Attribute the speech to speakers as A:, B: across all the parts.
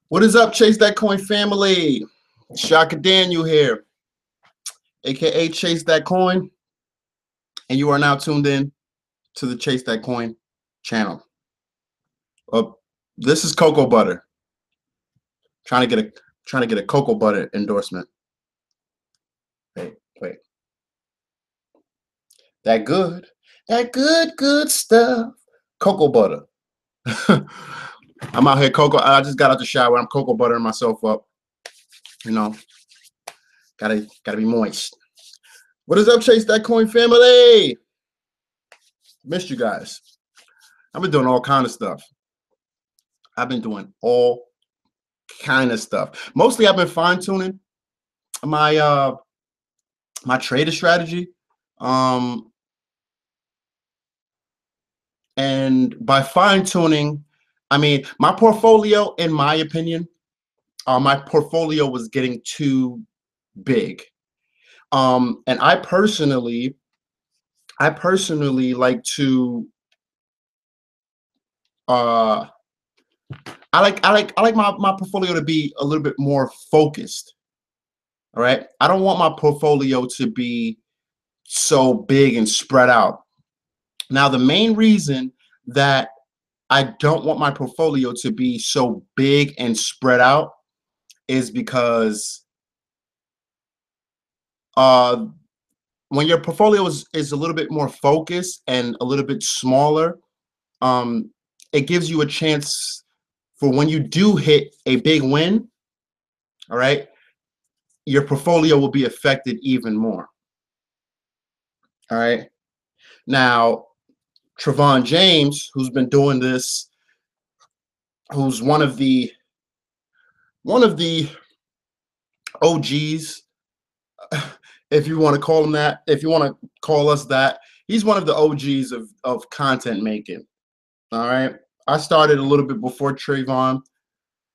A: What is up, Chase That Coin family? Shaka Daniel here, aka Chase That Coin, and you are now tuned in to the Chase That Coin channel. This is cocoa butter. Trying to get a cocoa butter endorsement. Wait. That good stuff. Cocoa butter. I'm out here I just got out the shower. I'm cocoa buttering myself up. You know, gotta be moist. What is up, Chase That Coin family? Missed you guys. I've been doing all kind of stuff. Mostly I've been fine-tuning my my trader strategy. And by fine-tuning, I mean my portfolio, in my opinion, my portfolio was getting too big. And I personally like to I like my portfolio to be a little bit more focused. All right. I don't want my portfolio to be so big and spread out. Now, the main reason that I don't want my portfolio to be so big and spread out is because when your portfolio is a little bit more focused and a little bit smaller, it gives you a chance for when you do hit a big win, all right, your portfolio will be affected even more. All right. Now, Trevon James, who's been doing this, who's one of the OGs, if you want to call him that, if you want to call us that, he's one of the OGs of content making. All right. I started a little bit before Trevon.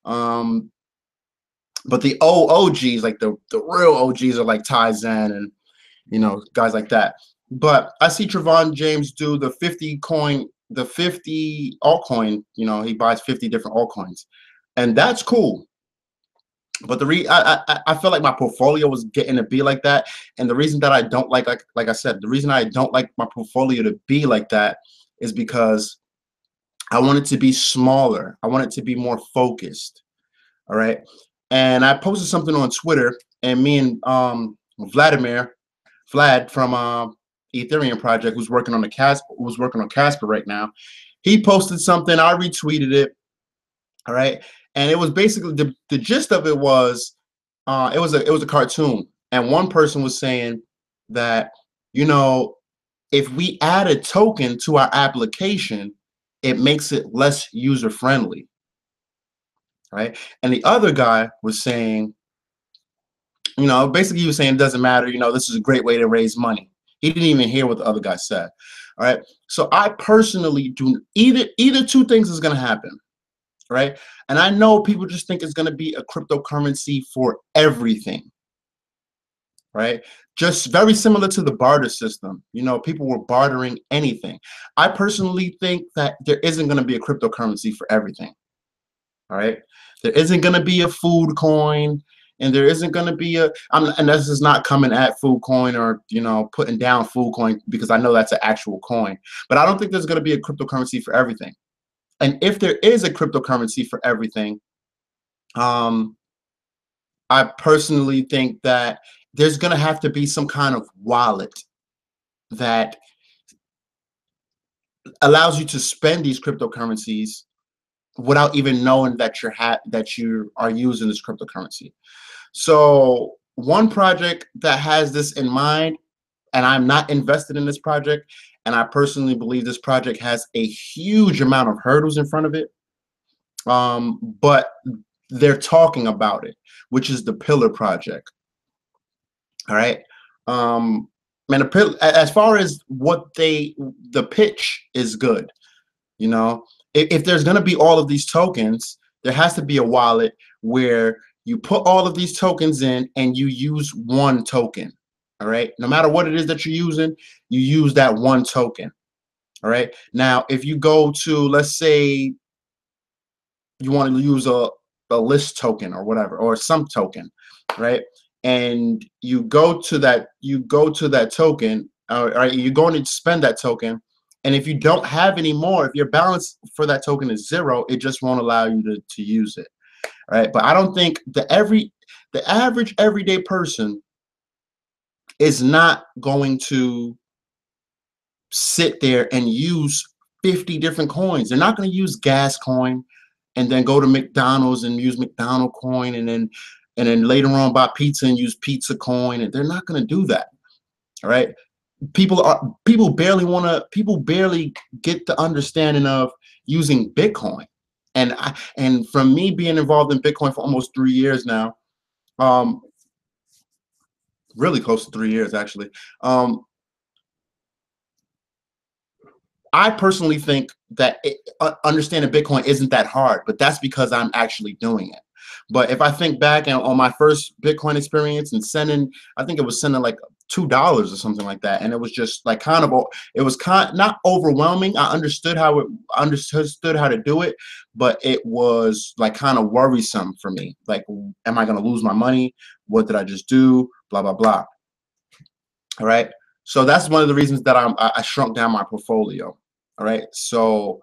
A: But the OGs, like the real OGs, are like Tizen and guys like that. But I see Trevon James do the 50 altcoin. He buys 50 different altcoins, and that's cool. But I feel like my portfolio was getting to be like that, and the reason that I don't like I said, the reason I don't like my portfolio to be like that is because I want it to be smaller. I want it to be more focused. All right. And I posted something on Twitter, and me and Vlad from Ethereum Project, who's working on Casper right now, he posted something. I retweeted it. All right, and it was basically the gist of it was it was a cartoon, and one person was saying that if we add a token to our application, it makes it less user friendly. Right. And the other guy was saying, basically he was saying it doesn't matter. This is a great way to raise money. He didn't even hear what the other guy said. All right. So I personally do either two things is going to happen. Right. And I know people just think it's going to be a cryptocurrency for everything. Right. Just very similar to the barter system. People were bartering anything. I personally think that there isn't going to be a cryptocurrency for everything. All right. There isn't going to be a food coin, and there isn't going to be and this is not coming at food coin or, putting down food coin, because I know that's an actual coin, but I don't think there's going to be a cryptocurrency for everything. And if there is a cryptocurrency for everything, I personally think that there's going to have to be some kind of wallet that allows you to spend these cryptocurrencies without even knowing that you are using this cryptocurrency. So one project that has this in mind, and I'm not invested in this project, and I personally believe this project has a huge amount of hurdles in front of it, but they're talking about it, which is the Pillar project. All right. And as far as the pitch is good. If there's going to be all of these tokens, there has to be a wallet where you put all of these tokens in and you use one token. All right. No matter what it is that you're using, you use that one token. All right. Now, if you go to, let's say you want to use a list token or whatever, or some token, right? And you go to that token, right? You're going to spend that token, and if you don't have any more, if your balance for that token is 0, it just won't allow you to use it, right? But I don't think the average everyday person is not going to sit there and use 50 different coins. They're not going to use gas coin and then go to McDonald's and use McDonald coin, and then later on buy pizza and use pizza coin. And they're not going to do that. All right. People barely get the understanding of using Bitcoin. And from me being involved in Bitcoin for almost 3 years now, really close to 3 years actually, I personally think that understanding Bitcoin isn't that hard, but that's because I'm actually doing it. But if I think back on my first Bitcoin experience and I think it was sending like $2 or something like that, and it was just like it was not overwhelming. I understood how to do it, but it was like kind of worrisome for me. Like, am I going to lose my money? What did I just do? Blah blah blah. All right. So that's one of the reasons that I shrunk down my portfolio. All right. So,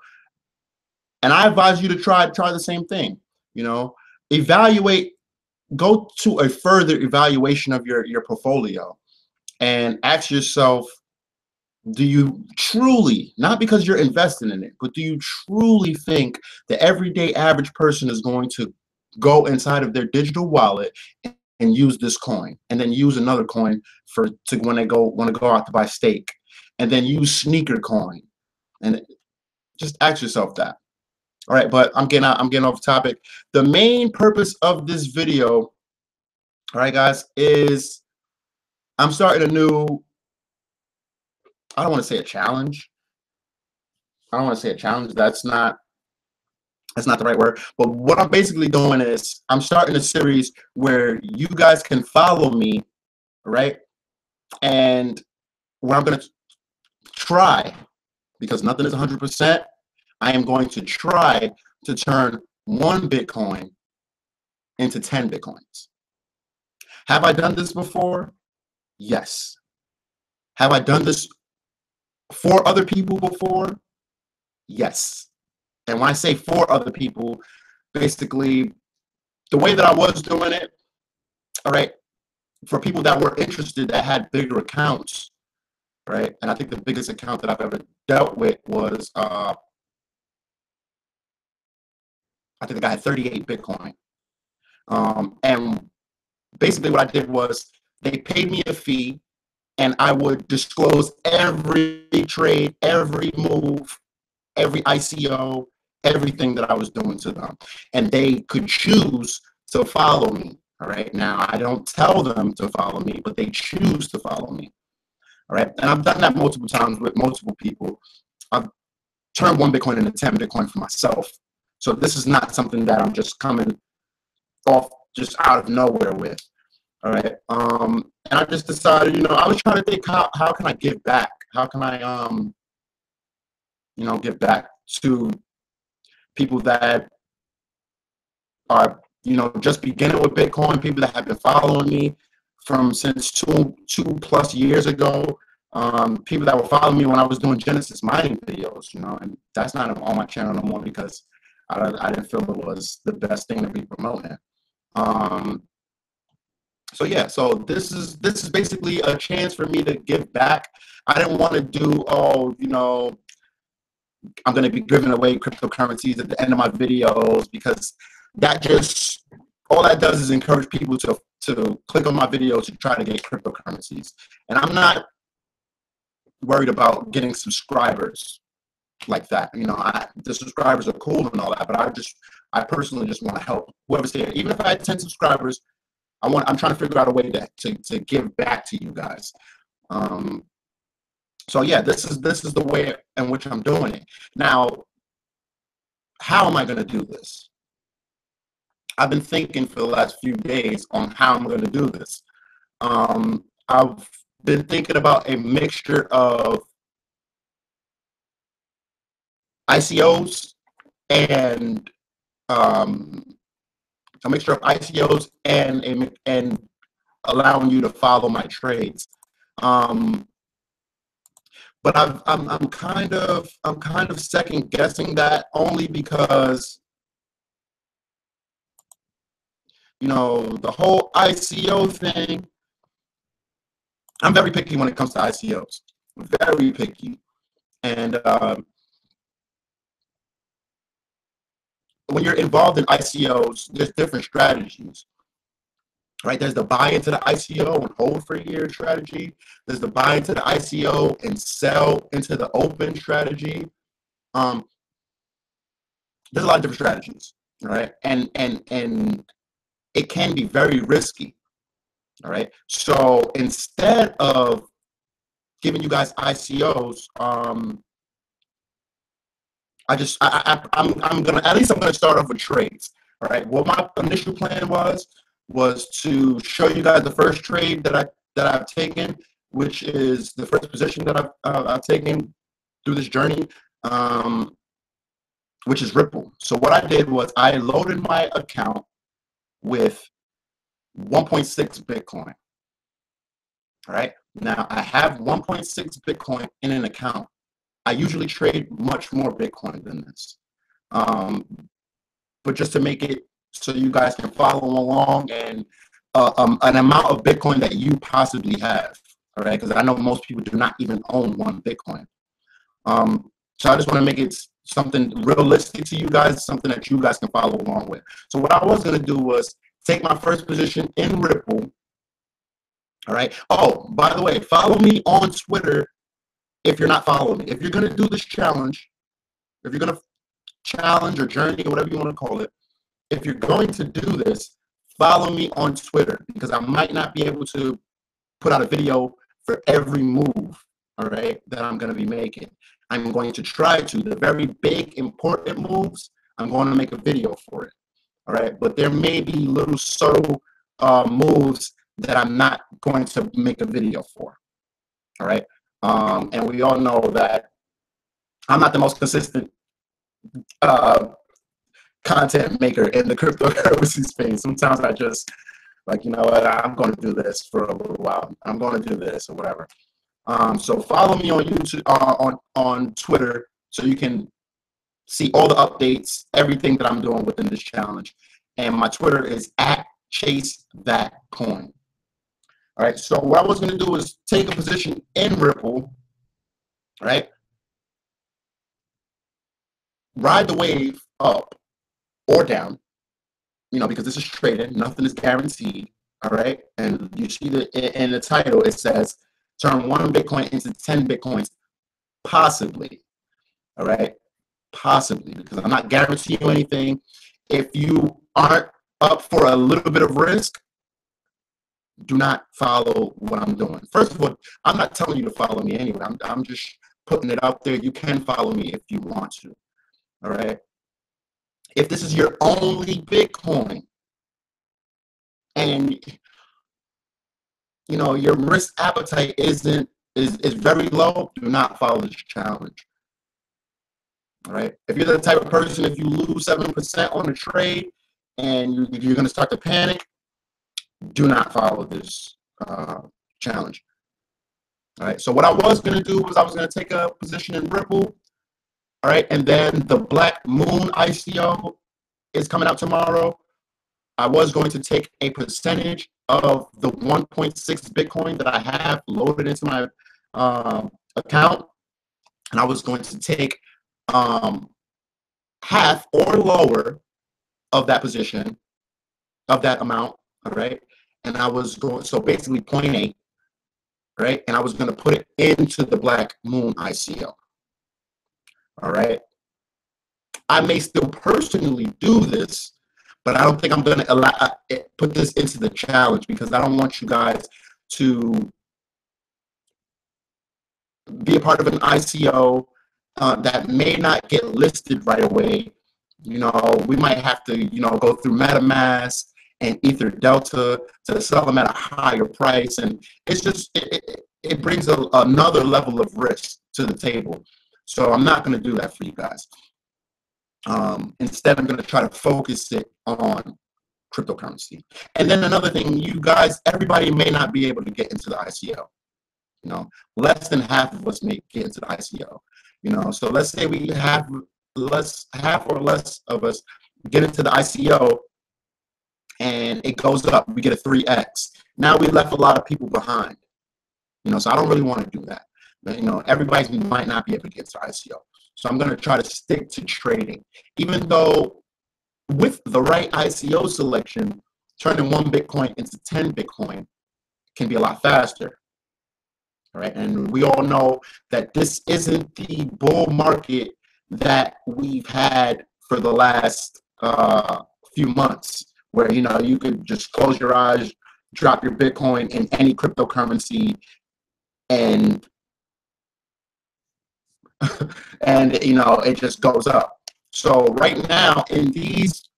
A: and I advise you to try the same thing. You know, go to a further evaluation of your portfolio, and ask yourself, do you truly, not because you're investing in it, but do you truly think the everyday average person is going to go inside of their digital wallet and use this coin, and then use another coin when they want to go out to buy steak, and then use sneaker coin, and just ask yourself that. All right, but I'm getting off topic. The main purpose of this video, all right, guys, is I'm starting a new, I don't want to say a challenge. That's not the right word. But what I'm basically doing is I'm starting a series where you guys can follow me, right? And where I'm going to try, because nothing is 100%, I am going to try to turn 1 Bitcoin into 10 Bitcoins. Have I done this before? Yes. Have I done this for other people before? Yes. And when I say for other people, basically the way that I was doing it, all right, for people that were interested, that had bigger accounts, right? And I think the biggest account that I've ever dealt with was, I think the guy had 38 Bitcoin. And basically what I did was they paid me a fee, and I would disclose every trade, every move, every ICO, everything that I was doing to them. And they could choose to follow me. All right. Now, I don't tell them to follow me, but they choose to follow me. All right. And I've done that multiple times with multiple people. I've turned 1 Bitcoin into 10 Bitcoin for myself. So this is not something that I'm just coming off just out of nowhere with. All right. And I just decided, I was trying to think, how can I give back? How can I, give back to people that are, just beginning with Bitcoin, people that have been following me since two plus years ago, people that were following me when I was doing Genesis mining videos, and that's not on my channel no more because I didn't feel it was the best thing to be promoting. So yeah, so this is basically a chance for me to give back. I didn't want to do, I'm going to be giving away cryptocurrencies at the end of my videos, because all that does is encourage people to click on my videos to try to get cryptocurrencies. And I'm not worried about getting subscribers like that. The subscribers are cool and all that, but I personally just want to help whoever's there. Even if I had 10 subscribers, I'm trying to figure out a way to give back to you guys. So yeah, this is the way in which I'm doing it. Now, how am I going to do this? I've been thinking for the last few days on how I'm going to do this. I've been thinking about a mixture of ICOs and a mixture of ICOs and allowing you to follow my trades. But I'm kind of second guessing that, only because, you know, the whole ICO thing, I'm very picky when it comes to ICOs. Very picky. And when you're involved in ICOs, there's different strategies, right? There's the buy into the ICO and hold for a year strategy. There's the buy into the ICO and sell into the open strategy. There's a lot of different strategies, right? And it can be very risky. All right. So instead of giving you guys ICOs, I'm gonna start off with trades. All right. What my initial plan was to show you guys the first trade that I've taken, which is the first position that I've taken through this journey, which is Ripple. So what I did was I loaded my account with 1.6 Bitcoin. All right. Now I have 1.6 Bitcoin in an account. I usually trade much more Bitcoin than this. But just to make it so you guys can follow along, and an amount of Bitcoin that you possibly have. All right. Because I know most people do not even own one Bitcoin. So I just want to make it something realistic to you guys, something that you guys can follow along with. So what I was going to do was take my first position in Ripple. All right. Oh, by the way, follow me on Twitter if you're not following me. If you're going to do this challenge, if you're going to challenge or journey, or whatever you want to call it, if you're going to do this, follow me on Twitter, because I might not be able to put out a video for every move, all right, that I'm going to be making. I'm going to try to. The very big, important moves, I'm going to make a video for it, all right? But there may be little subtle moves that I'm not going to make a video for, all right? And we all know that I'm not the most consistent content maker in the cryptocurrency space. Sometimes I just, like, you know what, I'm going to do this for a little while. I'm going to do this or whatever. So follow me on YouTube, on Twitter, so you can see all the updates, everything that I'm doing within this challenge. And my Twitter is @ChaseThatCoin. All right. So what I was going to do is take a position in Ripple, right? Ride the wave up or down, you know, because this is trading. Nothing is guaranteed. All right. And you see that in the title, it says turn 1 Bitcoin into 10 Bitcoins, possibly. All right. Possibly, because I'm not guaranteeing you anything. If you aren't up for a little bit of risk, do not follow what I'm doing. First of all, I'm not telling you to follow me anyway. I'm just putting it out there. You can follow me if you want to. All right. If this is your only Bitcoin and you know your risk appetite is very low, do not follow this challenge. All right. If you're the type of person, if you lose 7% on a trade and you're going to start to panic, do not follow this challenge. All right. So what I was going to do was I was going to take a position in Ripple. All right. And then the Black Moon ICO is coming out tomorrow. I was going to take a percentage of the 1.6 Bitcoin that I have loaded into my account. And I was going to take half or lower of that position, of that amount. All right. And I was going, so basically 0.8, right? And I was going to put it into the Black Moon ICO. All right. I may still personally do this, but I don't think I'm going to put this into the challenge, because I don't want you guys to be a part of an ICO that may not get listed right away. You know, we might have to, you know, go through MetaMask and Ether Delta to sell them at a higher price. And it's just, it brings another level of risk to the table. So I'm not going to do that for you guys. Instead, I'm going to try to focus it on cryptocurrency. And then another thing, you guys, everybody may not be able to get into the ICO. You know, less than half of us may get into the ICO. You know, so let's say we have half or less of us get into the ICO, and it goes up. We get a 3x. Now we left a lot of people behind. You know, so I don't really want to do that. But, you know, everybody might not be able to get to ICO. So I'm going to try to stick to trading, even though with the right ICO selection, turning 1 Bitcoin into 10 Bitcoin can be a lot faster. All right. And we all know that this isn't the bull market that we've had for the last few months, where, you know, you could just close your eyes, drop your Bitcoin in any cryptocurrency, and and, you know, it just goes up. So right now, in these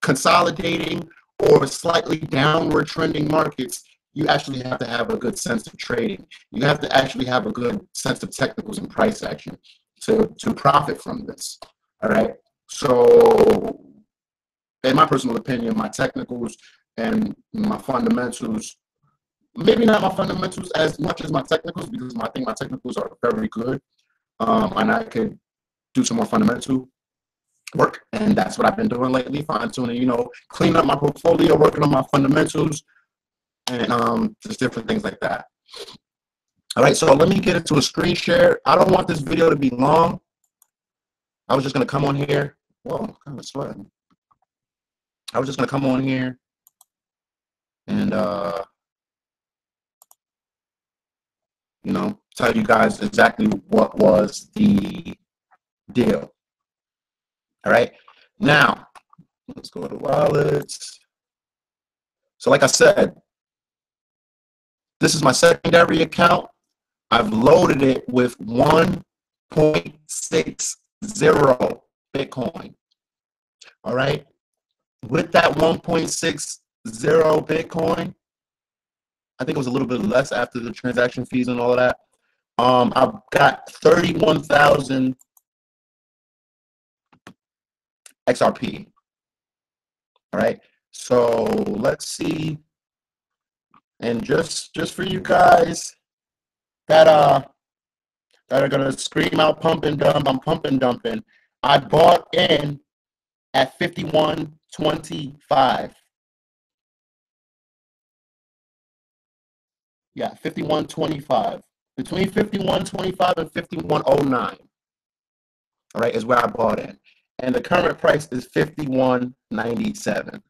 A: consolidating or slightly downward trending markets, you actually have to have a good sense of trading. You have to actually have a good sense of technicals and price action to profit from this. All right. So in my personal opinion, my technicals and my fundamentals, maybe not my fundamentals as much as my technicals, because I think my technicals are very good. And I could do some more fundamental work, and that's what I've been doing lately, fine tuning, you know, cleaning up my portfolio, working on my fundamentals, and just different things like that. All right, so let me get into a screen share. I don't want this video to be long. I was just gonna come on here. Whoa, kind of sweating. I was just gonna come on here and you know, tell you guys exactly what was the deal. All right, now let's go to wallets. So like I said, this is my secondary account. I've loaded it with 1.60 Bitcoin. All right. With that 1.60 Bitcoin, I think it was a little bit less after the transaction fees and all of that. I've got 31,000 XRP. All right. So let's see. And just for you guys that are gonna scream out pump and dump, I'm pump and dumping. I bought in at 51.25. Yeah, 51.25. Between 51.25 and 51.09. All right, is where I bought in. And the current price is 51.97.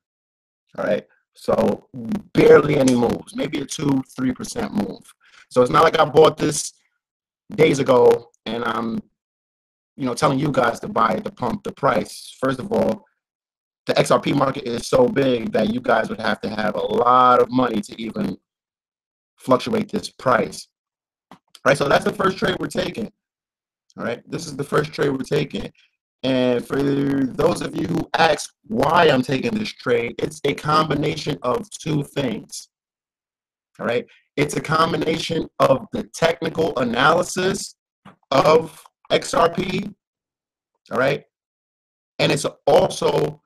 A: All right. So barely any moves, maybe a 2-3% move. So it's not like I bought this days ago and I'm, you know, telling you guys to buy it to pump the price. First of all, the XRP market is so big that you guys would have to have a lot of money to even fluctuate this price. All right, so that's the first trade we're taking. All right, this is the first trade we're taking. And for those of you who ask why I'm taking this trade, it's a combination of two things. All right, it's a combination of the technical analysis of XRP. All right, and it's also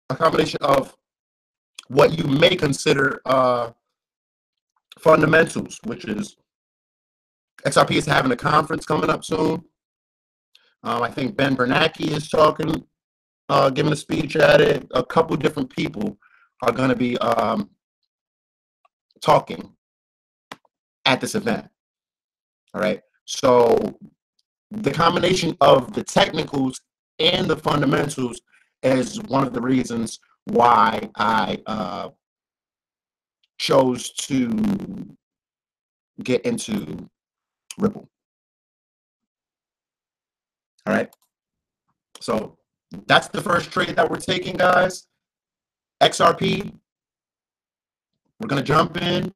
A: a combination of what you may consider fundamentals, which is XRP is having a conference coming up soon. I think Ben Bernanke is talking, giving a speech at it. A couple different people are going to be talking at this event. All right. So the combination of the technicals and the fundamentals is one of the reasons why I chose to get into Ripple. All right. So that's the first trade that we're taking, guys. XRP. We're going to jump in.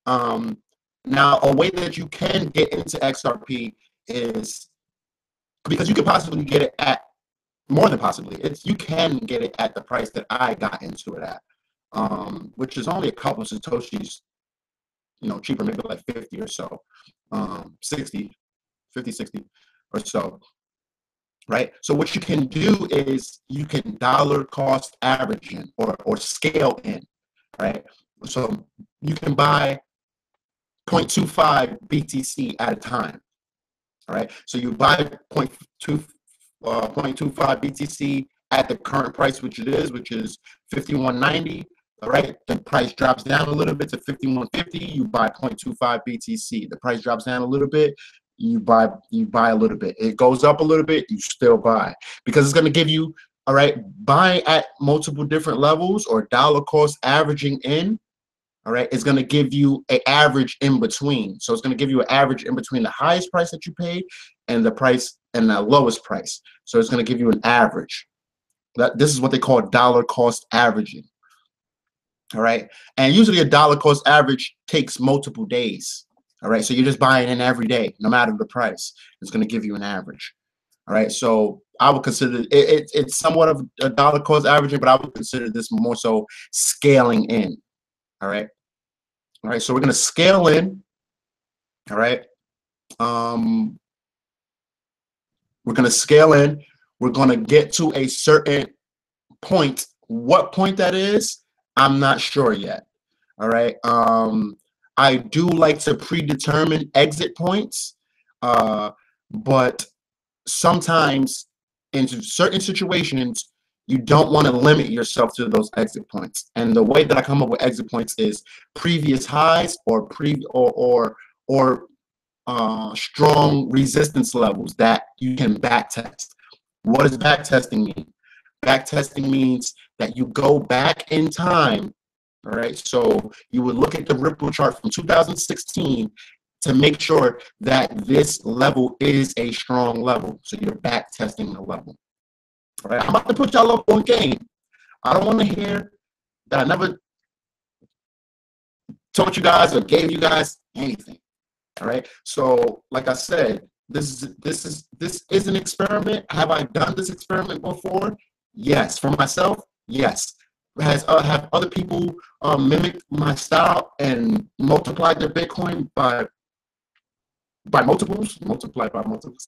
A: Now, a way that you can get into XRP is because you could possibly get it at, more than possibly, you can get it at the price that I got into it at, which is only a couple of Satoshis, you know, cheaper, maybe like 50 or so, 60 or so. right? So what you can do is you can dollar cost average in or scale in, right? So you can buy 0.25 BTC at a time, all right? So you buy 0.25 BTC at the current price, which is 51.90. All right, the price drops down a little bit to 51.50. You buy 0.25 BTC. The price drops down a little bit. You buy a little bit. It goes up a little bit. You still buy because it's going to give you, all right, buying at multiple different levels or dollar cost averaging in. All right, it's going to give you an average in between. So it's going to give you an average in between the highest price that you paid and the price and the lowest price. So it's going to give you an average. This is what they call dollar cost averaging. All right, and usually a dollar cost average takes multiple days. All right, so you're just buying in every day, no matter the price. It's going to give you an average. All right, so I would consider it's somewhat of a dollar cost averaging, but I would consider this more so scaling in. All right. All right. So we're going to scale in. All right. We're going to scale in. We're going to get to a certain point. What point that is, I'm not sure yet. All right. I do like to predetermine exit points, but sometimes in certain situations, you don't want to limit yourself to those exit points. And the way that I come up with exit points is previous highs or strong resistance levels that you can back test. What does back testing mean? Back testing means that you go back in time. All right. So you would look at the Ripple chart from 2016 to make sure that this level is a strong level. So you're back testing the level. All right, I'm about to put y'all up on game. I don't want to hear that I never told you guys or gave you guys anything. All right. So, like I said, this is an experiment. Have I done this experiment before? Yes. For myself, yes. Have other people mimicked my style and multiplied their Bitcoin by multiples? Multiplied by multiples?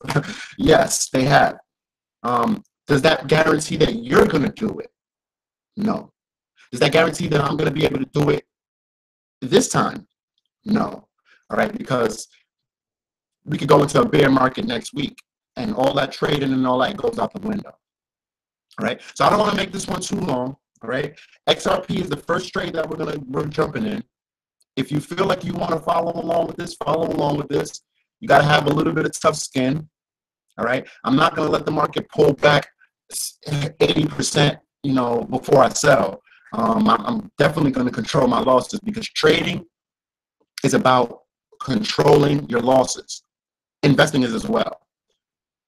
A: Yes, they have. Does that guarantee that you're going to do it? No. Does that guarantee that I'm going to be able to do it this time? No. All right, because we could go into a bear market next week and all that trading and all that goes out the window. All right, so I don't want to make this one too long. All right, XRP is the first trade that we're jumping in. If you feel like you want to follow along with this, follow along with this. You got to have a little bit of tough skin. All right, I'm not going to let the market pull back 80%, before I sell. I'm definitely going to control my losses because trading is about controlling your losses. Investing is as well.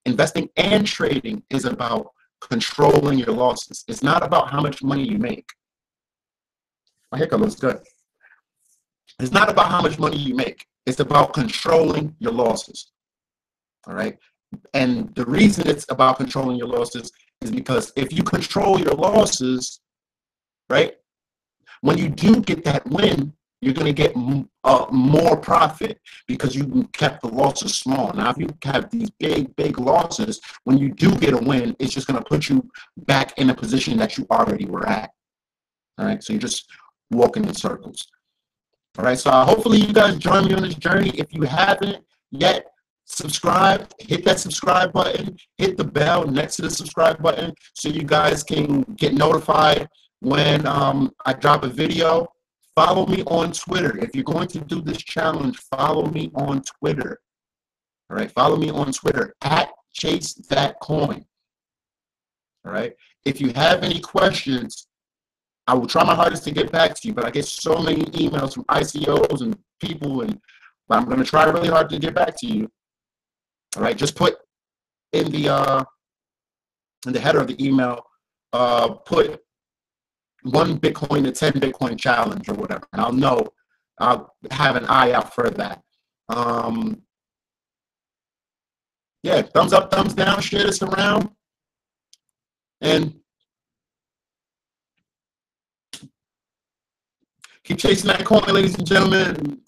A: Investing and trading is about controlling your losses. It's not about how much money you make. My haircut looks good. It's not about how much money you make. It's about controlling your losses. All right. And the reason it's about controlling your losses is because if you control your losses, right, when you do get that win, you're going to get more profit because you kept the losses small. Now, if you have these big losses, when you do get a win, it's just going to put you back in a position that you already were at. All right, so you're just walking in circles. All right, so hopefully you guys join me on this journey. If you haven't yet, subscribe, hit that subscribe button, hit the bell next to the subscribe button so you guys can get notified when I drop a video. Follow me on Twitter. If you're going to do this challenge, follow me on Twitter. All right, follow me on Twitter at ChaseThatCoin. All right, if you have any questions, I will try my hardest to get back to you, but I get so many emails from ICOs and people, but I'm going to try really hard to get back to you. All right, just put in the header of the email, put 1 Bitcoin to 10 Bitcoin challenge or whatever, and I'll know. I'll have an eye out for that. Yeah, thumbs up, thumbs down, share this around, and keep chasing that coin, ladies and gentlemen.